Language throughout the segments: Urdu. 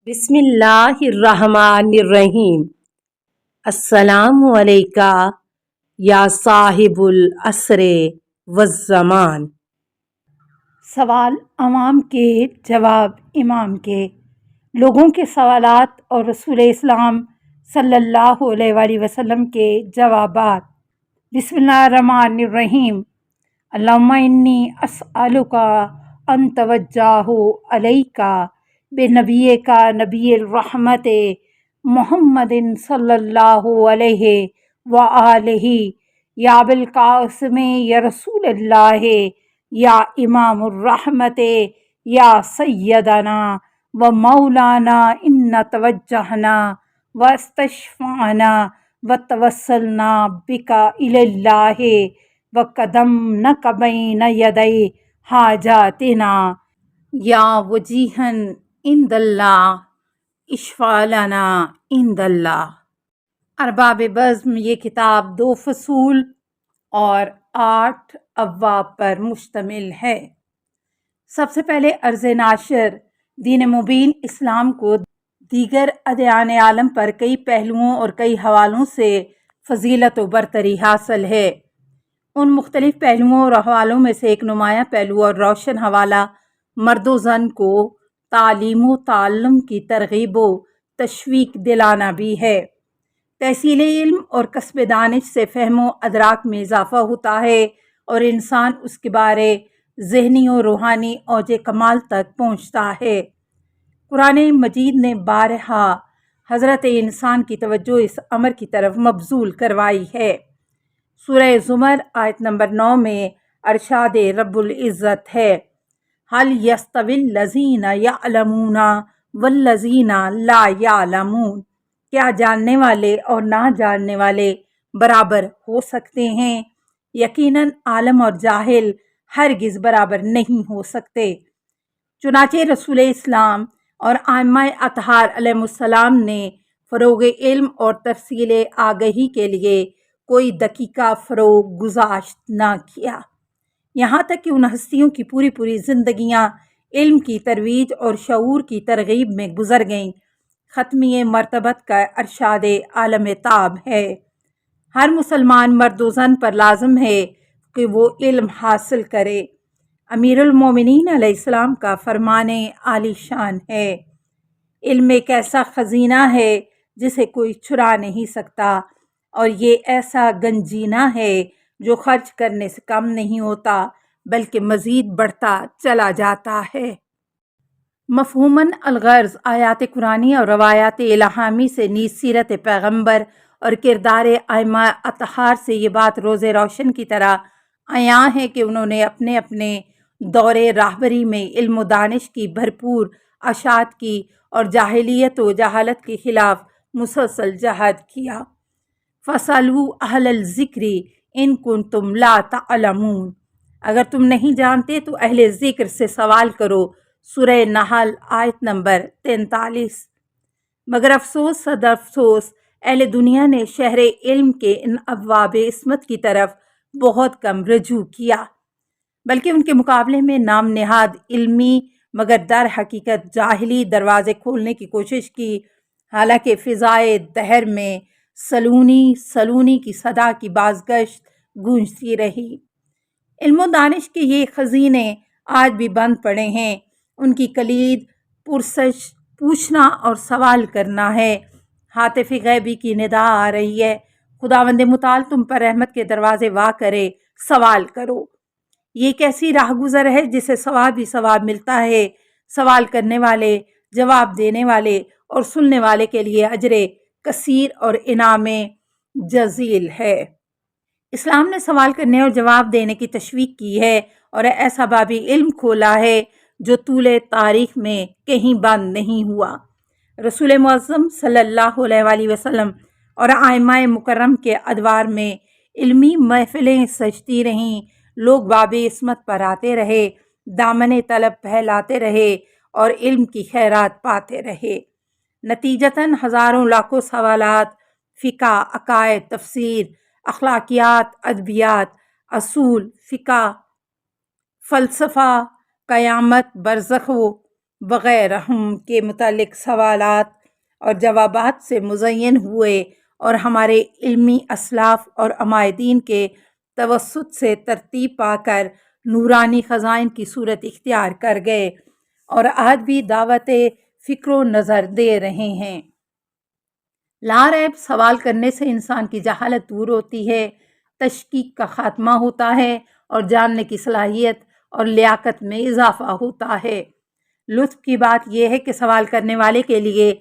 بسم اللہ الرحمن الرحیم۔ السلام علیکہ یا صاحب العصر والزمان۔ سوال عوام کے، جواب امام کے۔ لوگوں کے سوالات اور رسول اسلام صلی اللہ علیہ وآلہ وسلم کے جوابات۔ بسم اللہ الرحمن الرحیم۔ اللہم انی اسألک ان توجہ علیک بنبیک نبی الرحمت محمد صلی اللہ علیہ وآلہ یا ابوالقاسم یا رسول اللہ یا امام الرحمت یا سیدنا و مولانا ان توجہنا و استشفعنا و توسلنا بک الی اللہ و قدمنک بین یدی حاجاتنا یا وجیہا عند اللہ اشفع لنا عند اللہ۔ ارباب بزم یہ کتاب 2 فصول اور 8 ابواب پر مشتمل ہے۔ سب سے پہلے عرض ناشر دین مبین اسلام کو دیگر ادیان عالم پر کئی پہلوؤں اور کئی حوالوں سے فضیلت و برتری حاصل ہے۔ ان مختلف پہلوؤں اور حوالوں میں سے ایک نمایاں پہلو اور روشن حوالہ مرد و زن کو تعلیم و تعلم کی ترغیب و تشویق دلانا بھی ہے۔ تحصیل علم اور کسب دانش سے فہم و ادراک میں اضافہ ہوتا ہے اور انسان اس کے بارے ذہنی و روحانی اوج کمال تک پہنچتا ہے۔ قرآن مجید نے بارہا حضرت انسان کی توجہ اس امر کی طرف مبذول کروائی ہے۔ سورہ زمر آیت نمبر 9 میں ارشاد رب العزت ہے، هل يستوي الذين يعلمون والذين لا يعلمون، کیا جاننے والے اور نہ جاننے والے برابر ہو سکتے ہیں؟ یقیناً عالم اور جاہل ہرگز برابر نہیں ہو سکتے۔ چنانچہ رسول اسلام اور ائمہ اطہار علیہم السلام نے فروغ علم اور ترسیل آگہی کے لیے کوئی دقیقہ فروغ گذاشت نہ کیا، یہاں تک کہ ان ہستیوں کی پوری زندگیاں علم کی ترویج اور شعور کی ترغیب میں گزر گئیں۔ ختمی مرتبت کا ارشاد عالم تاب ہے، ہر مسلمان مرد و زن پر لازم ہے کہ وہ علم حاصل کرے۔ امیر المومنین علیہ السلام کا فرمان عالی شان ہے، علم ایک ایسا خزینہ ہے جسے کوئی چرا نہیں سکتا، اور یہ ایسا گنجینہ ہے جو خرچ کرنے سے کم نہیں ہوتا بلکہ مزید بڑھتا چلا جاتا ہے۔ مفہوماً الغرض آیات قرآنی اور روایات الہامی سے نیز سیرت پیغمبر اور کردار ائمہ اطہار سے یہ بات روز روشن کی طرح عیاں ہے کہ انہوں نے اپنے اپنے دور راہبری میں علم و دانش کی بھرپور اشاعت کی اور جاہلیت و جہالت کے خلاف مسلسل جہاد کیا۔ فَاسْأَلُوا أَهْلَ الذِّكْرِ إِن كُنتُمْ لَا تَعْلَمُونَ، اگر تم نہیں جانتے تو اہل ذکر سے سوال کرو۔ سورہ نحل آیت نمبر 43۔ مگر افسوس صد افسوس اہل دنیا نے شہر علم کے ان ابواب عصمت کی طرف بہت کم رجوع کیا، بلکہ ان کے مقابلے میں نام نہاد علمی مگر در حقیقت جاہلی دروازے کھولنے کی کوشش کی، حالانکہ فضائے دہر میں سلونی کی صدا کی بازگشت گونجتی رہی۔ علم و دانش کے یہ خزینے آج بھی بند پڑے ہیں، ان کی کلید پرسش، پوچھنا اور سوال کرنا ہے۔ ہاتف غیبی کی ندا آ رہی ہے، خداوند متعال تم پر رحمت کے دروازے وا کرے، سوال کرو۔ یہ ایک ایسی راہ گزر ہے جسے ثواب ہی ثواب ملتا ہے، سوال کرنے والے، جواب دینے والے اور سننے والے کے لیے اجر کثیر اور انعام جزیل ہے۔ اسلام نے سوال کرنے اور جواب دینے کی تشویق کی ہے اور ایسا بابی علم کھولا ہے جو طول تاریخ میں کہیں بند نہیں ہوا۔ رسول معظم صلی اللہ علیہ وآلہ وسلم اور ائمہ مکرم کے ادوار میں علمی محفلیں سجتی رہیں، لوگ باب عصمت پر آتے رہے، دامن طلب پھیلاتے رہے اور علم کی خیرات پاتے رہے۔ نتیجتاً ہزاروں لاکھوں سوالات فقہ، عقائد، تفسیر، اخلاقیات، ادبیات، اصول، فقہ، فلسفہ، قیامت، برزخ و وغیرہ کے متعلق سوالات اور جوابات سے مزین ہوئے اور ہمارے علمی اسلاف اور عمائدین کے توسط سے ترتیب پا کر نورانی خزائن کی صورت اختیار کر گئے اور آج بھی دعوت فکر و نظر دے رہے ہیں۔ لا ریب سوال کرنے سے انسان کی جہالت دور ہوتی ہے، تشکیک کا خاتمہ ہوتا ہے اور جاننے کی صلاحیت اور لیاقت میں اضافہ ہوتا ہے۔ لطف کی بات یہ ہے کہ سوال کرنے والے کے لیے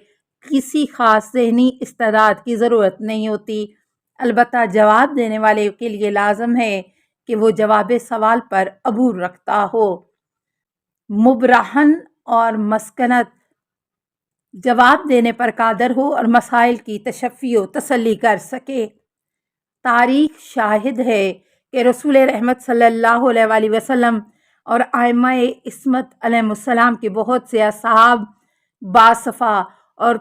کسی خاص ذہنی استعداد کی ضرورت نہیں ہوتی، البتہ جواب دینے والے کے لیے لازم ہے کہ وہ جواب سوال پر عبور رکھتا ہو، مبرہن اور مسکنت جواب دینے پر قادر ہو اور مسائل کی تشفی و تسلی کر سکے۔ تاریخ شاہد ہے کہ رسول رحمت صلی اللہ علیہ وآلہ وسلم اور ائمہ عصمت علیہم السلام کے بہت سے اصحاب باصفا اور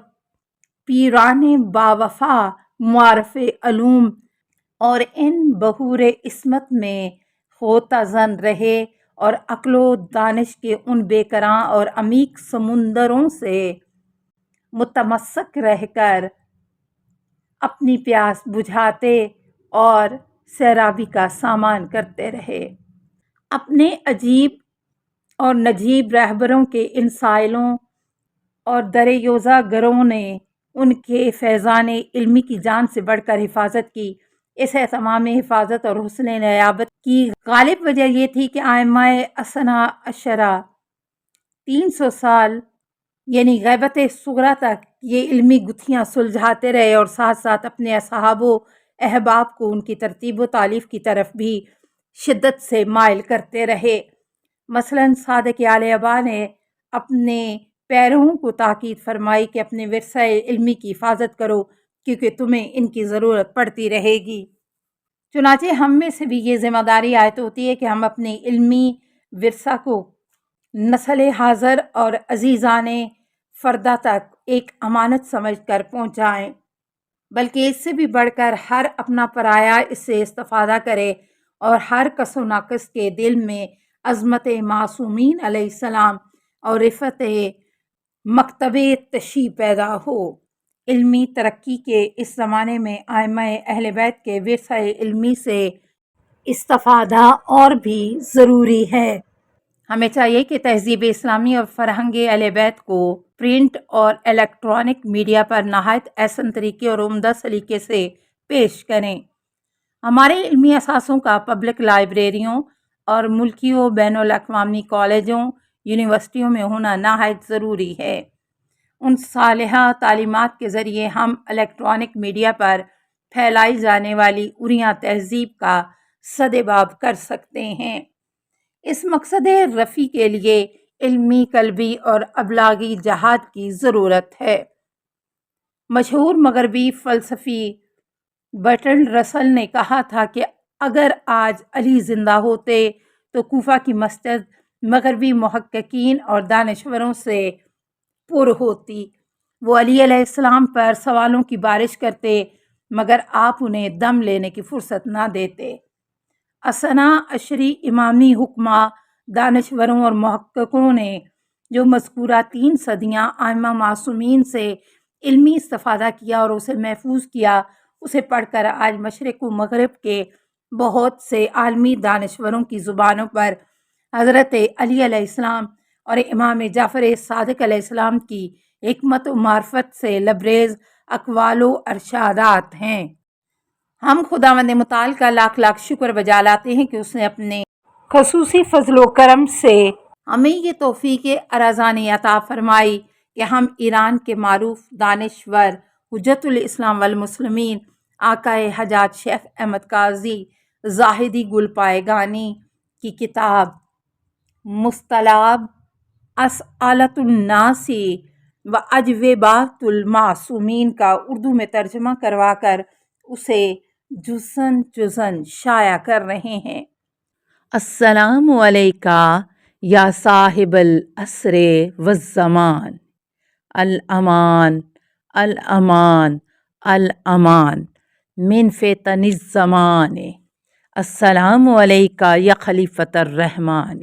پیران باوفا معارف علوم اور ان بحور عصمت میں غوطہ زن رہے اور عقل و دانش کے ان بے کراں اور عمیق سمندروں سے متمسک رہ کر اپنی پیاس بجھاتے اور سیرابی کا سامان کرتے رہے۔ اپنے عجیب اور نجیب رہبروں کے ان سائلوں اور دریوزہ گروں نے ان کے فیضان علمی کی جان سے بڑھ کر حفاظت کی۔ اس اہتمام حفاظت اور حسن نیابت کی غالب وجہ یہ تھی کہ ائمہ اثنا عشرہ 300 سال یعنی غیبت صغریٰ تک یہ علمی گتھیاں سلجھاتے رہے اور ساتھ ساتھ اپنے اصحاب و احباب کو ان کی ترتیب و تالیف کی طرف بھی شدت سے مائل کرتے رہے۔ مثلاً صادق آل ابا نے اپنے پیرووں کو تاکید فرمائی کہ اپنے ورثہ علمی کی حفاظت کرو کیونکہ تمہیں ان کی ضرورت پڑتی رہے گی۔ چنانچہ ہم میں سے بھی یہ ذمہ داری عائد ہوتی ہے کہ ہم اپنے علمی ورثہ کو نسل حاضر اور عزیزان فردہ تک ایک امانت سمجھ کر پہنچائیں، بلکہ اس سے بھی بڑھ کر ہر اپنا پرایا اس سے استفادہ کرے اور ہر کس و ناقص کے دل میں عظمت معصومین علیہ السلام اور رفعت مکتب تشیع پیدا ہو۔ علمی ترقی کے اس زمانے میں ائمہ اہل بیت کے ورثہ علمی سے استفادہ اور بھی ضروری ہے۔ ہمیں چاہیے کہ تہذیب اسلامی اور فرہنگ اہل بیت کو پرنٹ اور الیکٹرانک میڈیا پر نہایت احسن طریقے اور عمدہ سلیقے سے پیش کریں۔ ہمارے علمی اثاثوں کا پبلک لائبریریوں اور ملکی و بین الاقوامی کالجوں یونیورسٹیوں میں ہونا نہایت ضروری ہے۔ ان صالحہ تعلیمات کے ذریعے ہم الیکٹرانک میڈیا پر پھیلائی جانے والی عریاں تہذیب کا سدباب کر سکتے ہیں۔ اس مقصد رفیع کے لیے علمی، قلبی اور ابلاغی جہاد کی ضرورت ہے۔ مشہور مغربی فلسفی برٹرنڈ رسل نے کہا تھا کہ اگر آج علی زندہ ہوتے تو کوفہ کی مسجد مغربی محققین اور دانشوروں سے پر ہوتی۔ وہ علی علیہ السلام پر سوالوں کی بارش کرتے مگر آپ انہیں دم لینے کی فرصت نہ دیتے۔ اثنا عشری امامی حکماء، دانشوروں اور محققوں نے جو مذکورہ 3 صدیاں ائمہ معصومین سے علمی استفادہ کیا اور اسے محفوظ کیا، اسے پڑھ کر آج مشرق و مغرب کے بہت سے عالمی دانشوروں کی زبانوں پر حضرت علی علیہ السلام اور امام جعفر صادق علیہ السلام کی حکمت و معرفت سے لبریز اقوال و ارشادات ہیں۔ ہم خداوند متعال کا لاکھ لاکھ شکر بجا لاتے ہیں کہ اس نے اپنے خصوصی فضل و کرم سے ہمیں یہ توفیق ارزانی عطا فرمائی کہ ہم ایران کے معروف دانشور حجت الاسلام والمسلمین آقا حجاج شیخ احمد قاضی زاہدی گل پائگانی کی کتاب مستلاب اسئلۃ الناس و اجوبۃ المعصومین کا اردو میں ترجمہ کروا کر اسے جزءاً جزءاً شائع کر رہے ہیں۔ السلام علیکہ یا صاحب العصر والزمان، الامان الامان الامان من فتن الزمان، السلام علیکہ یا خلیفۃ الرحمن،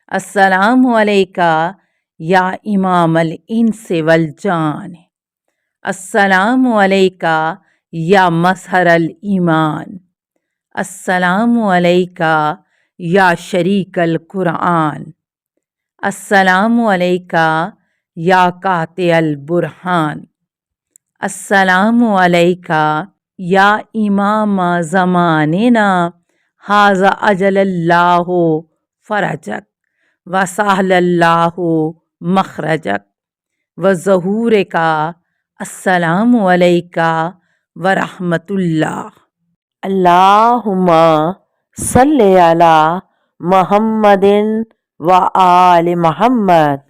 السلام علیکہ یا امام الانس والجان، السلام علیکہ یا مظہر الایمان، السلام علیکہ یا شریک القرآن، السلام علیکہ یا قاطع البرہان، السلام علیکہ یا امام زماننا، ھذا اجل اللہ فرجک وسہل اللہ مخرجک وظہورک، السلام علیکہ ورحمۃ اللہ۔ اللہم صلی علی محمد و آل محمد۔